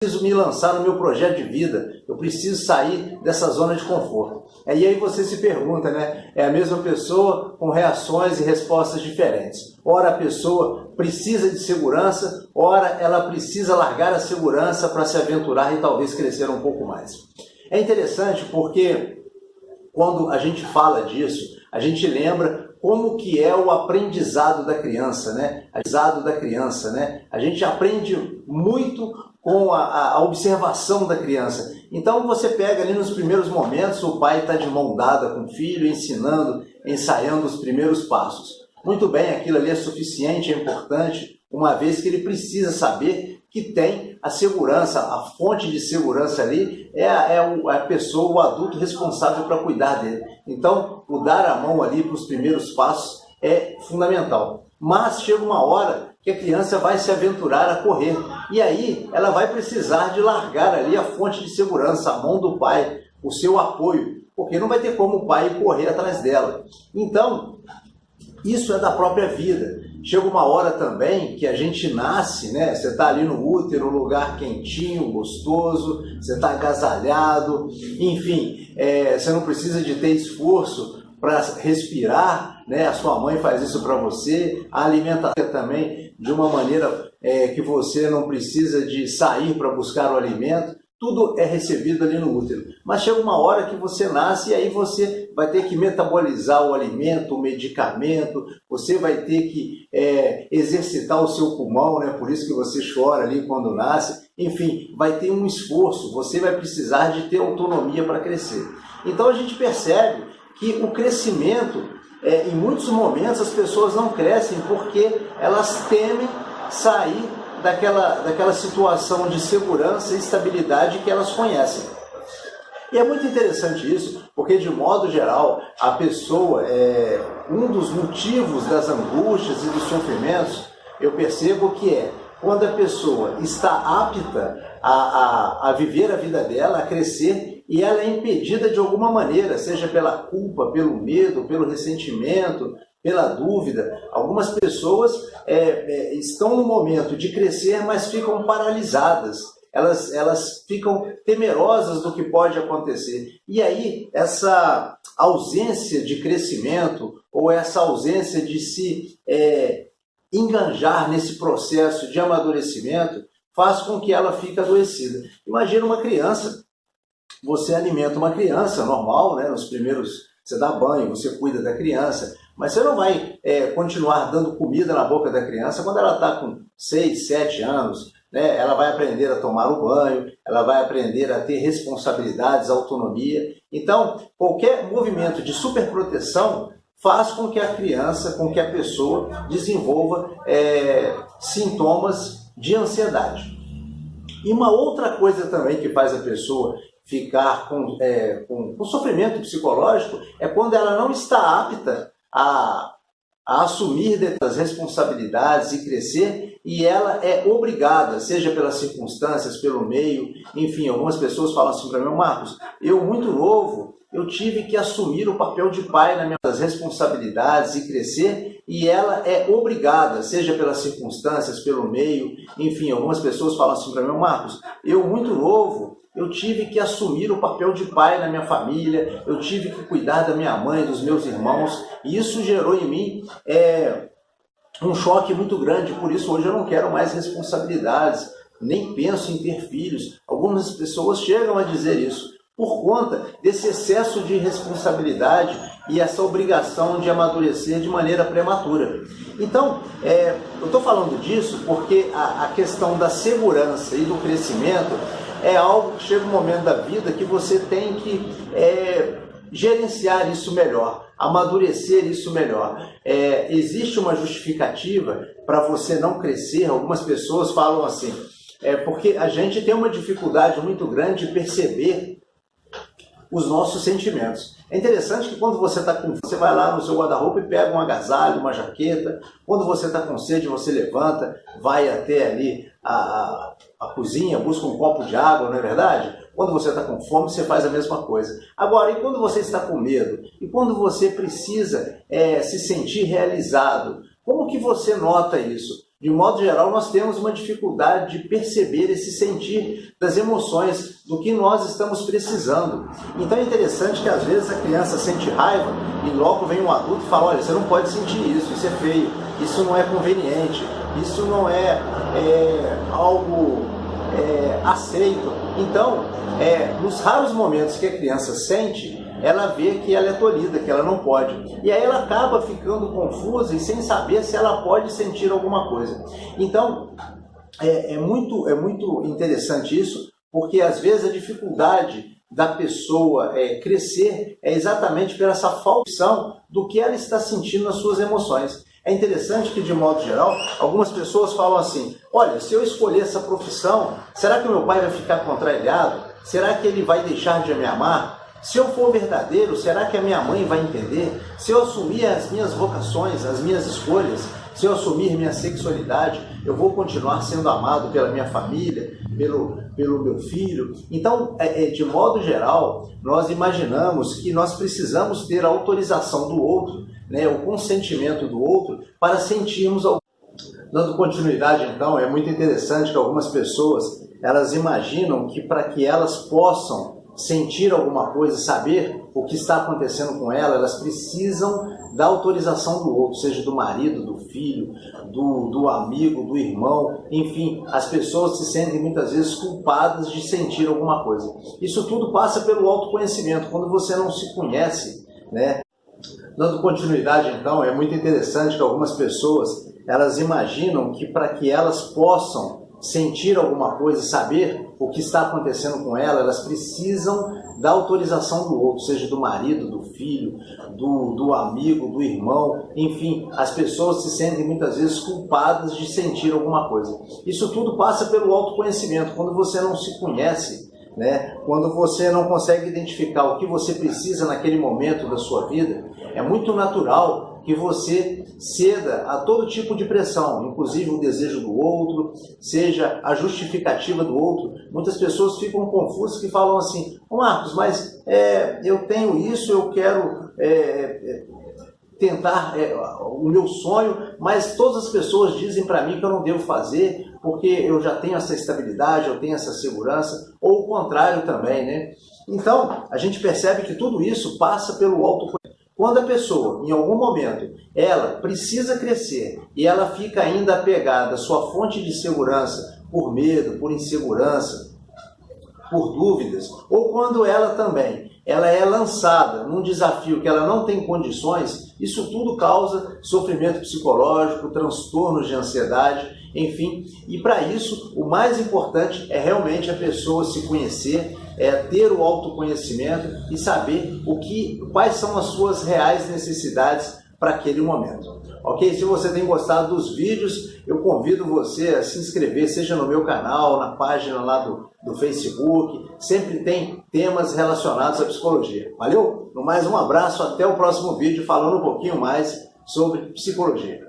preciso me lançar no meu projeto de vida, eu preciso sair dessa zona de conforto. E aí você se pergunta, né? É a mesma pessoa com reações e respostas diferentes. Ora a pessoa precisa de segurança, ora ela precisa largar a segurança para se aventurar e talvez crescer um pouco mais. É interessante porque quando a gente fala disso, a gente lembra como que é o aprendizado da criança, né? A gente aprende muito com a observação da criança. Então você pega ali nos primeiros momentos, o pai está de mão dada com o filho, ensinando, ensaiando os primeiros passos. Muito bem, aquilo ali é suficiente, é importante, uma vez que ele precisa saber que tem a segurança, a fonte de segurança ali é a pessoa, o adulto responsável para cuidar dele. Então, o dar a mão ali para os primeiros passos é fundamental. Mas chega uma hora que a criança vai se aventurar a correr. E aí ela vai precisar de largar ali a fonte de segurança, a mão do pai, o seu apoio, porque não vai ter como o pai correr atrás dela. Então, isso é da própria vida. Chega uma hora também que a gente nasce, né? Você está ali no útero, um lugar quentinho, gostoso, você está agasalhado, enfim, você não precisa de ter esforço para respirar, né? A sua mãe faz isso para você, a alimentação também de uma maneira que você não precisa de sair para buscar o alimento. Tudo é recebido ali no útero. Mas chega uma hora que você nasce e aí você vai ter que metabolizar o alimento, o medicamento, você vai ter que exercitar o seu pulmão, né? Por isso que você chora ali quando nasce. Enfim, vai ter um esforço, você vai precisar de ter autonomia para crescer. Então a gente percebe que o crescimento, em muitos momentos as pessoas não crescem porque elas temem sair daquela situação de segurança e estabilidade que elas conhecem. E é muito interessante isso, porque de modo geral, a pessoa, um dos motivos das angústias e dos sofrimentos, eu percebo que quando a pessoa está apta a viver a vida dela, a crescer, e ela é impedida de alguma maneira, seja pela culpa, pelo medo, pelo ressentimento, pela dúvida. Algumas pessoas estão no momento de crescer, mas ficam paralisadas. Elas ficam temerosas do que pode acontecer. E aí, essa ausência de crescimento, ou essa ausência de se enganjar nesse processo de amadurecimento, faz com que ela fique adoecida. Imagina uma criança, você alimenta uma criança normal, né? Nos primeiros, você dá banho, você cuida da criança, mas você não vai continuar dando comida na boca da criança quando ela está com 6, 7 anos. Né? Ela vai aprender a tomar o banho, ela vai aprender a ter responsabilidades, autonomia. Então, qualquer movimento de superproteção faz com que a criança, com que a pessoa desenvolva sintomas de ansiedade. E uma outra coisa também que faz a pessoa ficar com sofrimento psicológico é quando ela não está apta a assumir as responsabilidades e crescer, e ela é obrigada, seja pelas circunstâncias, pelo meio, enfim, algumas pessoas falam assim para mim: Marcos, eu muito novo, eu tive que assumir o papel de pai nas responsabilidades e crescer, e ela é obrigada, seja pelas circunstâncias, pelo meio, enfim, algumas pessoas falam assim para mim: Marcos, eu muito novo, eu tive que assumir o papel de pai na minha família, eu tive que cuidar da minha mãe, dos meus irmãos, e isso gerou em mim um choque muito grande. Por isso hoje eu não quero mais responsabilidades, nem penso em ter filhos. Algumas pessoas chegam a dizer isso, por conta desse excesso de responsabilidade e essa obrigação de amadurecer de maneira prematura. Então, eu estou falando disso porque a questão da segurança e do crescimento é algo que chega um momento da vida que você tem que gerenciar isso melhor, amadurecer isso melhor. Existe uma justificativa para você não crescer. Algumas pessoas falam assim, porque a gente tem uma dificuldade muito grande de perceber os nossos sentimentos. É interessante que quando você está com fome, você vai lá no seu guarda-roupa e pega um agasalho, uma jaqueta. Quando você está com sede, você levanta, vai até ali a cozinha, busca um copo de água, não é verdade? Quando você está com fome, você faz a mesma coisa. Agora, e quando você está com medo? E quando você precisa se sentir realizado? Como que você nota isso? De modo geral, nós temos uma dificuldade de perceber esse sentir das emoções, do que nós estamos precisando. Então é interessante que às vezes a criança sente raiva e logo vem um adulto e fala: olha, você não pode sentir isso é feio, isso não é conveniente, isso não é algo aceito. Então, nos raros momentos que a criança sente, ela vê que ela é tolhida, que ela não pode. E aí ela acaba ficando confusa e sem saber se ela pode sentir alguma coisa. Então, é muito interessante isso, porque às vezes a dificuldade da pessoa crescer é exatamente por essa falta do que ela está sentindo nas suas emoções. É interessante que, de modo geral, algumas pessoas falam assim: olha, se eu escolher essa profissão, será que o meu pai vai ficar contrariado? Será que ele vai deixar de me amar? Se eu for verdadeiro, será que a minha mãe vai entender? Se eu assumir as minhas vocações, as minhas escolhas, se eu assumir minha sexualidade, eu vou continuar sendo amado pela minha família, pelo meu filho? Então, de modo geral, nós imaginamos que nós precisamos ter a autorização do outro, o consentimento do outro, para sentirmos algo. Dando continuidade, então, é muito interessante que algumas pessoas, elas imaginam que para que elas possam sentir alguma coisa, saber o que está acontecendo com ela, elas precisam da autorização do outro, seja do marido, do filho, do amigo, do irmão, enfim, as pessoas se sentem muitas vezes culpadas de sentir alguma coisa. Isso tudo passa pelo autoconhecimento, quando você não se conhece, Dando continuidade, então, é muito interessante que algumas pessoas, elas imaginam que para que elas possam sentir alguma coisa, saber o que está acontecendo com ela, elas precisam da autorização do outro, seja do marido, do filho, do amigo, do irmão, enfim, as pessoas se sentem muitas vezes culpadas de sentir alguma coisa. Isso tudo passa pelo autoconhecimento, quando você não se conhece, quando você não consegue identificar o que você precisa naquele momento da sua vida, é muito natural que você ceda a todo tipo de pressão, inclusive o desejo do outro, seja a justificativa do outro. Muitas pessoas ficam confusas que falam assim: Marcos, mas eu tenho isso, eu quero tentar o meu sonho, mas todas as pessoas dizem para mim que eu não devo fazer, porque eu já tenho essa estabilidade, eu tenho essa segurança, ou o contrário também, Então, a gente percebe que tudo isso passa pelo autoconhecimento. Quando a pessoa, em algum momento, ela precisa crescer e ela fica ainda apegada à sua fonte de segurança por medo, por insegurança, por dúvidas, ou quando ela também é lançada num desafio que ela não tem condições, isso tudo causa sofrimento psicológico, transtornos de ansiedade, enfim. E para isso, o mais importante é realmente a pessoa se conhecer, ter o autoconhecimento e saber quais são as suas reais necessidades para aquele momento. Ok? Se você tem gostado dos vídeos, eu convido você a se inscrever, seja no meu canal, na página lá do Facebook. Sempre tem temas relacionados à psicologia. Valeu? No mais, um abraço, até o próximo vídeo falando um pouquinho mais sobre psicologia.